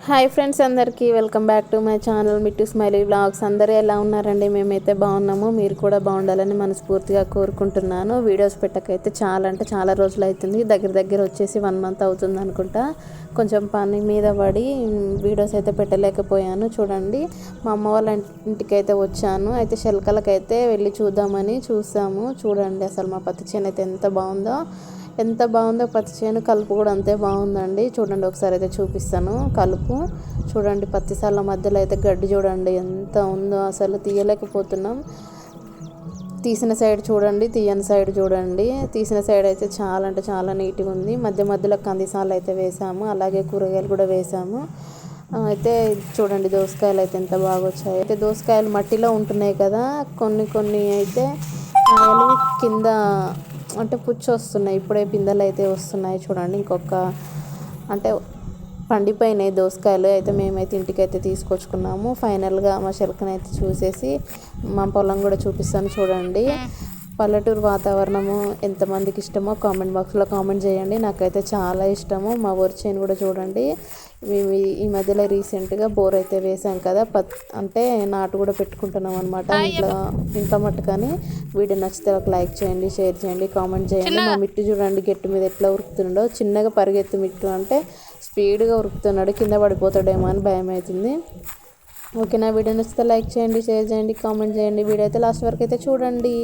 Hi friends, అందరికీ welcome back to my channel Mittu smiley vlogs. అందరూ ఎలా ఉన్నారండి? మేమైతే బాగున్నాము. మీరు కూడా బాగుండాలని మనస్ఫూర్తిగా కోరుకుంటున్నాను. వీడియోస్ పెట్టకైతే చాలా రోజులు అవుతుంది. దగ్గర వచ్చేసి 1 మంత్ అవుతుంది అనుకుంటా. కొంచెం పని మీద పడి వీడియోస్ అయితే పెట్టలేకపోయాను. చూడండి, మా అమ్మ వాళ్ళ ఇంటికి అయితే వచ్చాను. అయితే శల్కలకైతే వెళ్ళి చూద్దామని చూసాము. చూడండి, అసలు మా పత్తి చేను అయితే ఎంత బాగుందో పత్తి చేను. కలుపు కూడా అంతే బాగుందండి. చూడండి, ఒకసారి అయితే చూపిస్తాను కలుపు. చూడండి, పత్తి సార్ల మధ్యలో అయితే గడ్డి చూడండి ఎంత ఉందో, అసలు తీయలేకపోతున్నాం. తీసిన సైడ్ చూడండి, తీయని సైడ్ చూడండి. తీసిన సైడ్ అయితే చాలా నీట్గా ఉంది. మధ్యలో కందిసాలు అయితే వేసాము, అలాగే కూరగాయలు కూడా వేసాము. అయితే చూడండి, దోసకాయలు అయితే ఎంత బాగా వచ్చాయి. అయితే దోసకాయలు మట్టిలో ఉంటున్నాయి కదా, కొన్ని అయితే కాయలు కింద అంటే పుచ్చు వస్తున్నాయి. ఇప్పుడే పిందెలు అయితే వస్తున్నాయి. చూడండి, అంటే పండిపోయినాయి దోసకాయలు. అయితే మేమైతే ఇంటికైతే తీసుకొచ్చుకున్నాము. ఫైనల్గా మా శల్కనైతే చూసేసి మా పొలం కూడా చూపిస్తాను. చూడండి, పల్లెటూరు వాతావరణము ఎంతమందికి ఇష్టమో కామెంట్ బాక్స్లో కామెంట్ చేయండి. నాకైతే చాలా ఇష్టము. మా ఊరి చేను కూడా చూడండి. మేము ఈ మధ్యలో రీసెంట్గా బోర్ అయితే వేసాం కదా, అంటే నాటు కూడా పెట్టుకుంటున్నాం అనమాట ఇంట్లో మట్టుకని. వీడియో నచ్చితే ఒక లైక్ చేయండి, షేర్ చేయండి, కామెంట్ చేయండి. మా మిట్టు చూడండి, గట్టి మీద ఎట్లా ఉరుకుతుండో. చిన్నగా పరిగెత్తు మిట్టు అంటే స్పీడ్గా ఉరుకుతున్నాడు, కింద పడిపోతాడేమో అని భయం అవుతుంది. ఓకేనా? వీడియో నచ్చితే లైక్ చేయండి, షేర్ చేయండి, కామెంట్ చేయండి. వీడియో అయితే లాస్ట్ వరకు అయితే చూడండి.